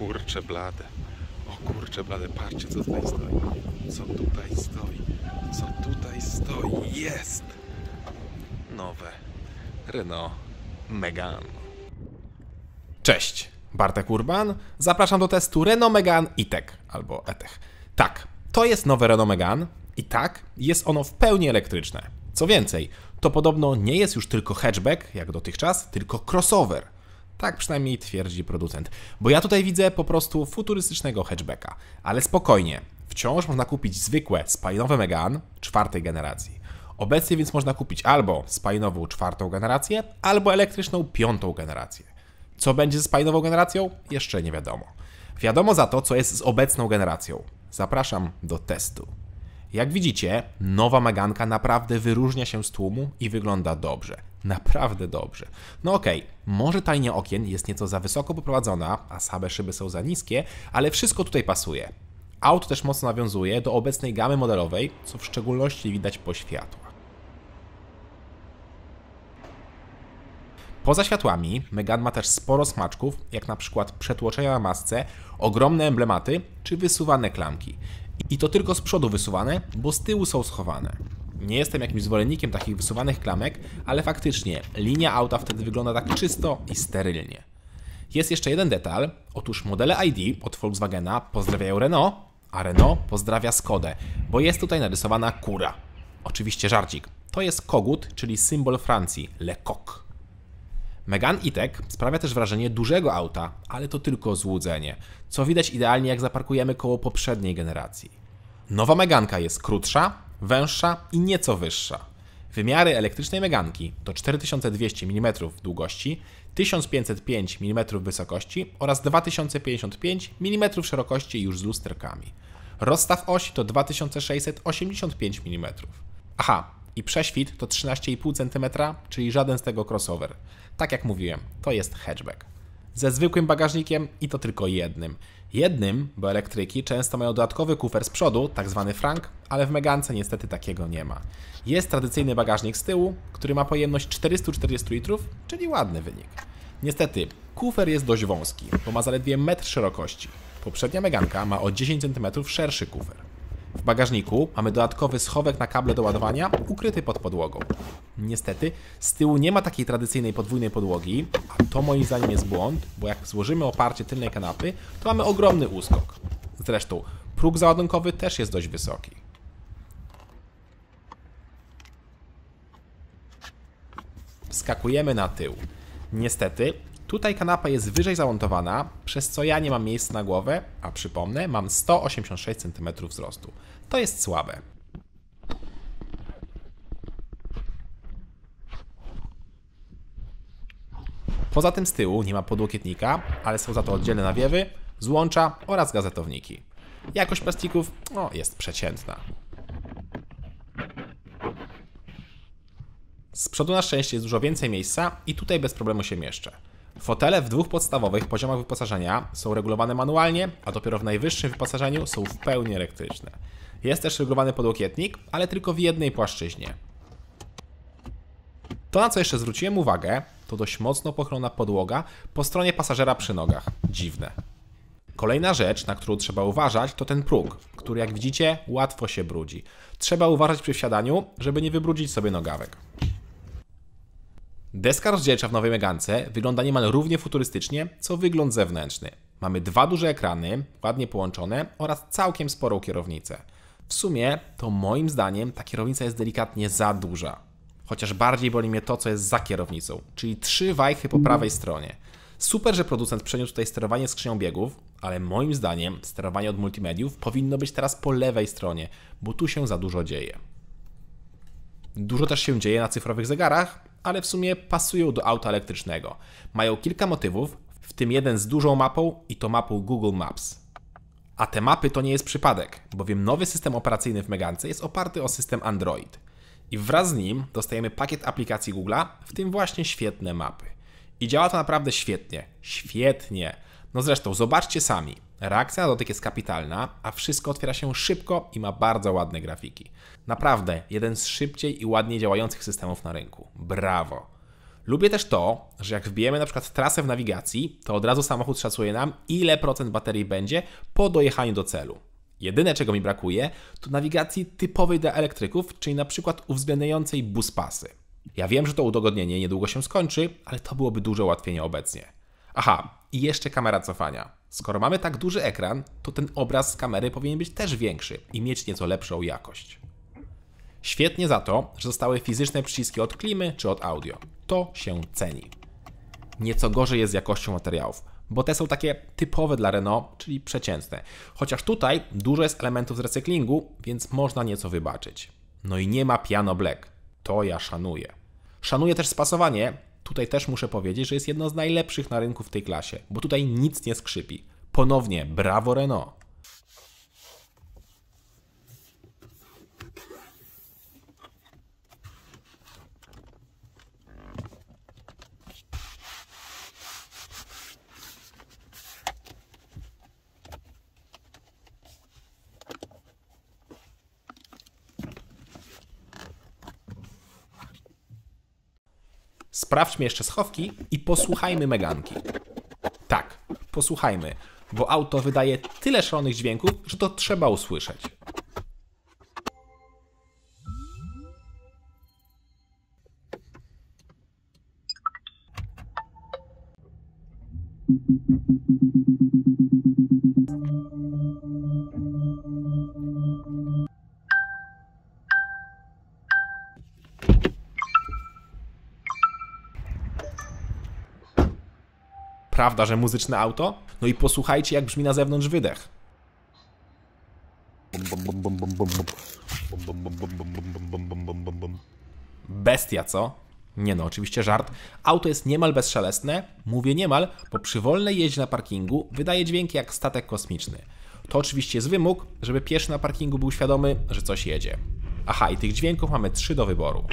kurcze blade. O kurcze blade, patrzcie co tutaj stoi. Co tutaj stoi? Co tutaj stoi? Jest! Nowe Renault Megane. Cześć, Bartek Urban. Zapraszam do testu Renault Megane E-Tech albo E-Tech. Tak, to jest nowe Renault Megane i tak, jest ono w pełni elektryczne. Co więcej, to podobno nie jest już tylko hatchback, jak dotychczas, tylko crossover. Tak przynajmniej twierdzi producent. Bo ja tutaj widzę po prostu futurystycznego hatchbacka. Ale spokojnie, wciąż można kupić zwykłe spalinowe Megane czwartej generacji. Obecnie więc można kupić albo spalinową czwartą generację, albo elektryczną piątą generację. Co będzie ze spalinową generacją? Jeszcze nie wiadomo. Wiadomo za to, co jest z obecną generacją. Zapraszam do testu. Jak widzicie, nowa Meganka naprawdę wyróżnia się z tłumu i wygląda dobrze. Naprawdę dobrze. No okej, może ta linia okien jest nieco za wysoko poprowadzona, a same szyby są za niskie, ale wszystko tutaj pasuje. Auto też mocno nawiązuje do obecnej gamy modelowej, co w szczególności widać po światłach. Poza światłami Megane ma też sporo smaczków, jak na przykład przetłoczenia na masce, ogromne emblematy czy wysuwane klamki. I to tylko z przodu wysuwane, bo z tyłu są schowane. Nie jestem jakimś zwolennikiem takich wysuwanych klamek, ale faktycznie linia auta wtedy wygląda tak czysto i sterylnie. Jest jeszcze jeden detal, otóż modele ID od Volkswagena pozdrawiają Renault, a Renault pozdrawia Skodę, bo jest tutaj narysowana kura. Oczywiście żarcik, to jest kogut, czyli symbol Francji, Le Coq. Megane E-Tech sprawia też wrażenie dużego auta, ale to tylko złudzenie, co widać idealnie jak zaparkujemy koło poprzedniej generacji. Nowa Meganka jest krótsza, węższa i nieco wyższa. Wymiary elektrycznej Meganki to 4200 mm długości, 1505 mm wysokości oraz 2055 mm szerokości już z lusterkami. Rozstaw osi to 2685 mm. Aha, i prześwit to 13,5 cm, czyli żaden z tego crossover. Tak jak mówiłem, to jest hatchback. Ze zwykłym bagażnikiem i to tylko jednym. Jednym, bo elektryki często mają dodatkowy kufer z przodu, tak zwany frank, ale w Megance niestety takiego nie ma. Jest tradycyjny bagażnik z tyłu, który ma pojemność 440 litrów, czyli ładny wynik. Niestety, kufer jest dość wąski, bo ma zaledwie metr szerokości. Poprzednia Meganka ma o 10 cm szerszy kufer. W bagażniku mamy dodatkowy schowek na kable do ładowania, ukryty pod podłogą. Niestety, z tyłu nie ma takiej tradycyjnej podwójnej podłogi, a to moim zdaniem jest błąd, bo jak złożymy oparcie tylnej kanapy, to mamy ogromny uskok. Zresztą, próg załadunkowy też jest dość wysoki. Wskakujemy na tył. Niestety, tutaj kanapa jest wyżej zamontowana, przez co ja nie mam miejsca na głowę, a przypomnę, mam 186 cm wzrostu. To jest słabe. Poza tym z tyłu nie ma podłokietnika, ale są za to oddzielne nawiewy, złącza oraz gazetowniki. Jakość plastików jest przeciętna. Z przodu na szczęście jest dużo więcej miejsca i tutaj bez problemu się mieszczę. Fotele w dwóch podstawowych poziomach wyposażenia są regulowane manualnie, a dopiero w najwyższym wyposażeniu są w pełni elektryczne. Jest też regulowany podłokietnik, ale tylko w jednej płaszczyźnie. To, na co jeszcze zwróciłem uwagę, to dość mocno pochylona podłoga po stronie pasażera przy nogach. Dziwne. Kolejna rzecz, na którą trzeba uważać, to ten próg, który jak widzicie łatwo się brudzi. Trzeba uważać przy wsiadaniu, żeby nie wybrudzić sobie nogawek. Deska rozdzielcza w nowej Megance wygląda niemal równie futurystycznie, co wygląd zewnętrzny. Mamy dwa duże ekrany, ładnie połączone oraz całkiem sporą kierownicę. W sumie to moim zdaniem ta kierownica jest delikatnie za duża. Chociaż bardziej boli mnie to, co jest za kierownicą, czyli 3 wajchy po prawej stronie. Super, że producent przeniósł tutaj sterowanie skrzynią biegów, ale moim zdaniem sterowanie od multimediów powinno być teraz po lewej stronie, bo tu się za dużo dzieje. Dużo też się dzieje na cyfrowych zegarach, ale w sumie pasują do auta elektrycznego. Mają kilka motywów, w tym jeden z dużą mapą i to mapą Google Maps. A te mapy to nie jest przypadek, bowiem nowy system operacyjny w Megance jest oparty o system Android. I wraz z nim dostajemy pakiet aplikacji Google'a, w tym właśnie świetne mapy. I działa to naprawdę świetnie. Świetnie. No zresztą, zobaczcie sami. Reakcja na dotyk jest kapitalna, a wszystko otwiera się szybko i ma bardzo ładne grafiki. Naprawdę, jeden z szybciej i ładniej działających systemów na rynku. Brawo! Lubię też to, że jak wbijemy na przykład trasę w nawigacji, to od razu samochód szacuje nam, ile procent baterii będzie po dojechaniu do celu. Jedyne, czego mi brakuje, to nawigacji typowej dla elektryków, czyli na przykład uwzględniającej buspasy. Ja wiem, że to udogodnienie niedługo się skończy, ale to byłoby duże ułatwienie obecnie. Aha, i jeszcze kamera cofania. Skoro mamy tak duży ekran, to ten obraz z kamery powinien być też większy i mieć nieco lepszą jakość. Świetnie za to, że zostały fizyczne przyciski od klimy czy od audio. To się ceni. Nieco gorzej jest z jakością materiałów, bo te są takie typowe dla Renault, czyli przeciętne. Chociaż tutaj dużo jest elementów z recyklingu, więc można nieco wybaczyć. No i nie ma piano black. To ja szanuję. Szanuję też spasowanie. Tutaj też muszę powiedzieć, że jest jedno z najlepszych na rynku w tej klasie, bo tutaj nic nie skrzypi. Ponownie brawo Renault. Sprawdźmy jeszcze schowki i posłuchajmy Meganki. Tak, posłuchajmy, bo auto wydaje tyle szalonych dźwięków, że to trzeba usłyszeć. Prawda, że muzyczne auto? No i posłuchajcie, jak brzmi na zewnątrz wydech. Bestia, co? Nie no, oczywiście żart. Auto jest niemal bezszelestne. Mówię niemal, bo przy wolnej jeździe na parkingu wydaje dźwięki jak statek kosmiczny. To oczywiście jest wymóg, żeby pieszy na parkingu był świadomy, że coś jedzie. Aha, i tych dźwięków mamy 3 do wyboru.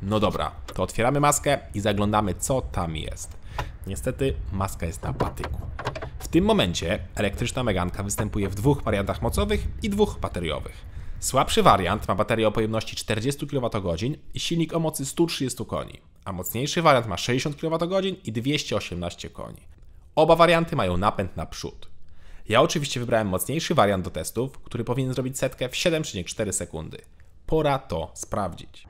No dobra, to otwieramy maskę i zaglądamy, co tam jest. Niestety maska jest na patyku. W tym momencie elektryczna Meganka występuje w 2 wariantach mocowych i 2 bateriowych. Słabszy wariant ma baterię o pojemności 40 kWh i silnik o mocy 130 koni, a mocniejszy wariant ma 60 kWh i 218 koni. Oba warianty mają napęd na przód. Ja oczywiście wybrałem mocniejszy wariant do testów, który powinien zrobić setkę w 7,4 sekundy. Pora to sprawdzić.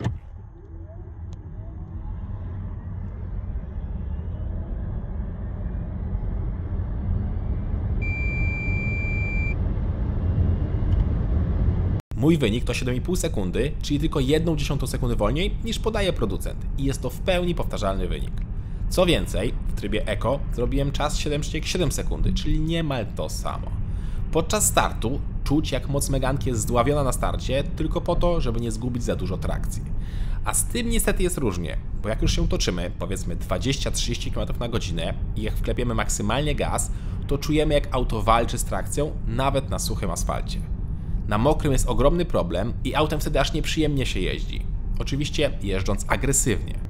Mój wynik to 7,5 sekundy, czyli tylko 1/10 sekundy wolniej niż podaje producent i jest to w pełni powtarzalny wynik. Co więcej, w trybie Eco zrobiłem czas 7,7 sekundy, czyli niemal to samo. Podczas startu czuć, jak moc Meganki jest zdławiona na starcie tylko po to, żeby nie zgubić za dużo trakcji. A z tym niestety jest różnie, bo jak już się toczymy, powiedzmy 20-30 km na godzinę i jak wklepiemy maksymalnie gaz, to czujemy, jak auto walczy z trakcją nawet na suchym asfalcie. Na mokrym jest ogromny problem i autem wtedy aż nieprzyjemnie się jeździ. Oczywiście jeżdżąc agresywnie. –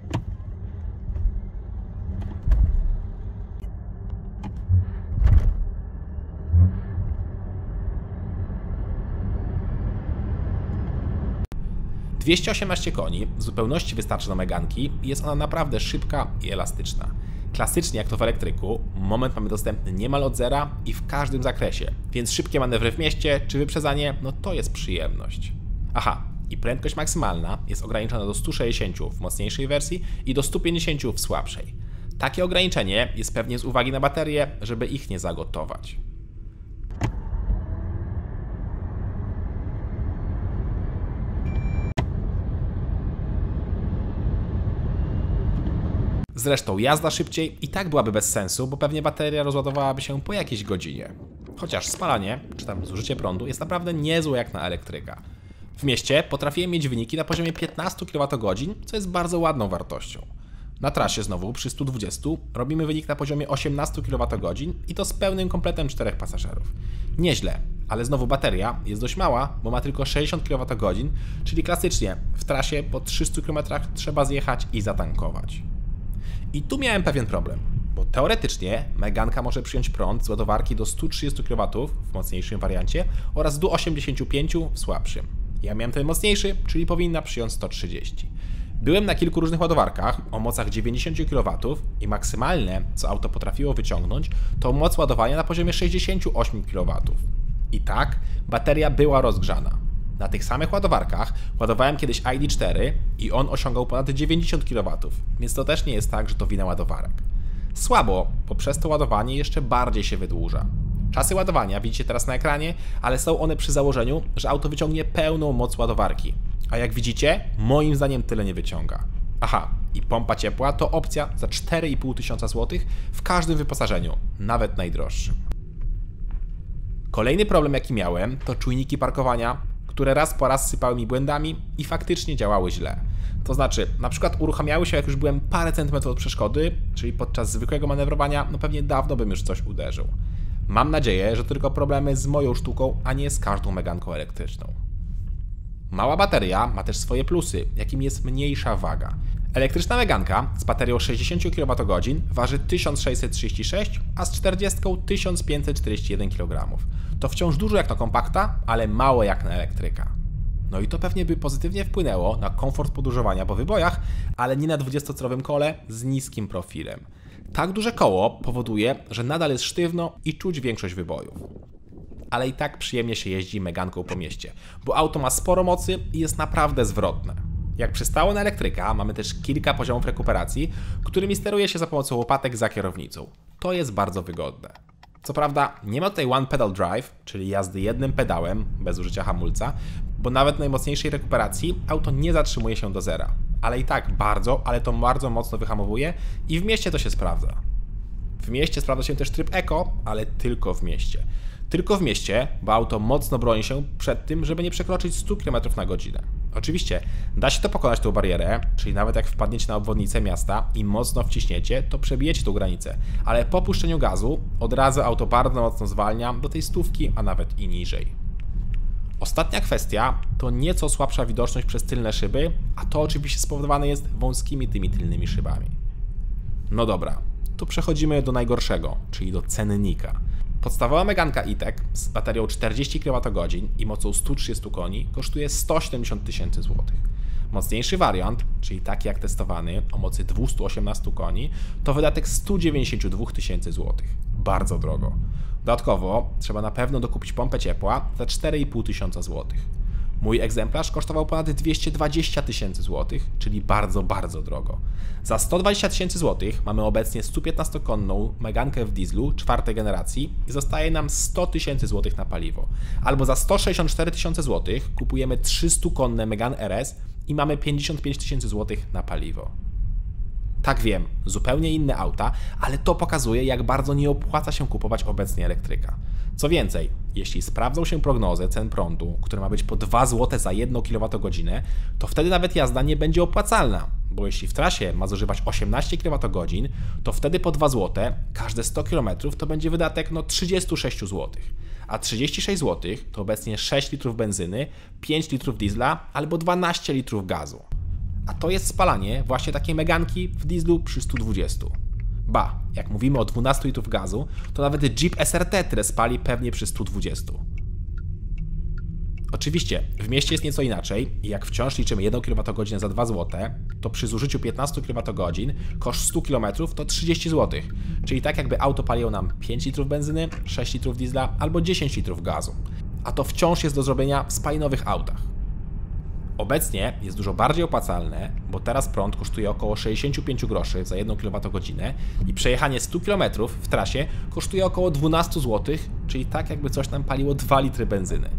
218 koni w zupełności wystarczy do Meganki i jest ona naprawdę szybka i elastyczna. Klasycznie jak to w elektryku, moment mamy dostępny niemal od zera i w każdym zakresie, więc szybkie manewry w mieście czy wyprzedzanie, no to jest przyjemność. Aha, i prędkość maksymalna jest ograniczona do 160 w mocniejszej wersji i do 150 w słabszej. Takie ograniczenie jest pewnie z uwagi na baterie, żeby ich nie zagotować. Zresztą jazda szybciej i tak byłaby bez sensu, bo pewnie bateria rozładowałaby się po jakiejś godzinie. Chociaż spalanie, czy tam zużycie prądu jest naprawdę niezłe jak na elektryka. W mieście potrafiłem mieć wyniki na poziomie 15 kWh, co jest bardzo ładną wartością. Na trasie znowu przy 120 robimy wynik na poziomie 18 kWh i to z pełnym kompletem 4 pasażerów. Nieźle, ale znowu bateria jest dość mała, bo ma tylko 60 kWh, czyli klasycznie w trasie po 300 km trzeba zjechać i zatankować. I tu miałem pewien problem, bo teoretycznie Meganka może przyjąć prąd z ładowarki do 130 kW w mocniejszym wariancie oraz do 85 w słabszym. Ja miałem ten mocniejszy, czyli powinna przyjąć 130. Byłem na kilku różnych ładowarkach o mocach 90 kW i maksymalne, co auto potrafiło wyciągnąć, to moc ładowania na poziomie 68 kW. I tak, bateria była rozgrzana. Na tych samych ładowarkach ładowałem kiedyś ID4 i on osiągał ponad 90 kW, więc to też nie jest tak, że to wina ładowarek. Słabo, bo przez to ładowanie jeszcze bardziej się wydłuża. Czasy ładowania widzicie teraz na ekranie, ale są one przy założeniu, że auto wyciągnie pełną moc ładowarki. A jak widzicie, moim zdaniem tyle nie wyciąga. Aha, i pompa ciepła to opcja za 4500 zł w każdym wyposażeniu, nawet najdroższym. Kolejny problem jaki miałem to czujniki parkowania, które raz po raz sypały mi błędami i faktycznie działały źle. To znaczy, na przykład uruchamiały się jak już byłem parę centymetrów od przeszkody, czyli podczas zwykłego manewrowania, no pewnie dawno bym już coś uderzył. Mam nadzieję, że to tylko problemy z moją sztuką, a nie z każdą meganką elektryczną. Mała bateria ma też swoje plusy, jakim jest mniejsza waga. Elektryczna meganka z baterią 60 kWh waży 1636, a z 40 1541 kg. To wciąż dużo jak na kompakta, ale mało jak na elektryka. No i to pewnie by pozytywnie wpłynęło na komfort podróżowania po wybojach, ale nie na 20-calowym kole z niskim profilem. Tak duże koło powoduje, że nadal jest sztywno i czuć większość wybojów. Ale i tak przyjemnie się jeździ meganką po mieście, bo auto ma sporo mocy i jest naprawdę zwrotne. Jak przystało na elektryka, mamy też kilka poziomów rekuperacji, którymi steruje się za pomocą łopatek za kierownicą. To jest bardzo wygodne. Co prawda nie ma tutaj one pedal drive, czyli jazdy jednym pedałem, bez użycia hamulca, bo nawet w najmocniejszej rekuperacji auto nie zatrzymuje się do zera. Ale i tak ale to bardzo mocno wyhamowuje i w mieście to się sprawdza. W mieście sprawdza się też tryb Eco, ale tylko w mieście. Tylko w mieście, bo auto mocno broni się przed tym, żeby nie przekroczyć 100 km na godzinę. Oczywiście da się to pokonać tą barierę, czyli nawet jak wpadniecie na obwodnicę miasta i mocno wciśniecie, to przebijecie tą granicę, ale po puszczeniu gazu od razu auto bardzo mocno zwalnia do tej 100, a nawet i niżej. Ostatnia kwestia to nieco słabsza widoczność przez tylne szyby, a to oczywiście spowodowane jest wąskimi tymi tylnymi szybami. No dobra, to przechodzimy do najgorszego, czyli do cennika. Podstawowa meganka E-Tech z baterią 40 kWh i mocą 130 koni kosztuje 170 000 złotych. Mocniejszy wariant, czyli taki jak testowany o mocy 218 koni, to wydatek 192 000 złotych. Bardzo drogo. Dodatkowo trzeba na pewno dokupić pompę ciepła za 4500 złotych. Mój egzemplarz kosztował ponad 220 000 złotych, czyli bardzo drogo. Za 120 000 złotych mamy obecnie 115-konną megankę w dieslu czwartej generacji i zostaje nam 100 000 złotych na paliwo. Albo za 164 000 złotych kupujemy 300-konne Megane RS i mamy 55 000 złotych na paliwo. Tak wiem, zupełnie inne auta, ale to pokazuje, jak bardzo nie opłaca się kupować obecnie elektryka. Co więcej, jeśli sprawdzą się prognozy cen prądu, które ma być po 2 zł za 1 kWh, to wtedy nawet jazda nie będzie opłacalna, bo jeśli w trasie ma zużywać 18 kWh, to wtedy po 2 zł każde 100 km to będzie wydatek 36 zł. A 36 zł to obecnie 6 litrów benzyny, 5 litrów diesla albo 12 litrów gazu. A to jest spalanie właśnie takiej meganki w dieslu przy 120. Ba, jak mówimy o 12 litrów gazu, to nawet Jeep SRT tyle spali pewnie przy 120. Oczywiście, w mieście jest nieco inaczej i jak wciąż liczymy 1 kWh za 2 zł, to przy zużyciu 15 kWh koszt 100 km to 30 zł, czyli tak jakby auto paliło nam 5 litrów benzyny, 6 litrów diesla albo 10 litrów gazu. A to wciąż jest do zrobienia w spalinowych autach. Obecnie jest dużo bardziej opłacalne, bo teraz prąd kosztuje około 65 groszy za 1 kWh i przejechanie 100 km w trasie kosztuje około 12 zł, czyli tak jakby coś nam paliło 2 litry benzyny.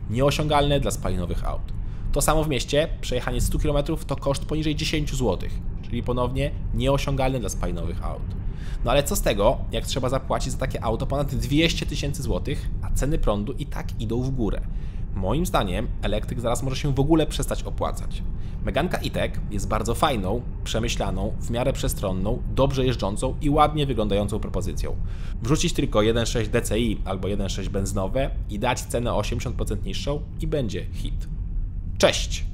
Nieosiągalne dla spalinowych aut. To samo w mieście, przejechanie 100 km to koszt poniżej 10 zł, czyli ponownie nieosiągalne dla spalinowych aut. No ale co z tego, jak trzeba zapłacić za takie auto ponad 200 000 zł, a ceny prądu i tak idą w górę. Moim zdaniem elektryk zaraz może się w ogóle przestać opłacać. Meganka E-Tech jest bardzo fajną, przemyślaną, w miarę przestronną, dobrze jeżdżącą i ładnie wyglądającą propozycją. Wrzucić tylko 1.6 DCI albo 1.6 benzynowe i dać cenę o 80% niższą i będzie hit. Cześć!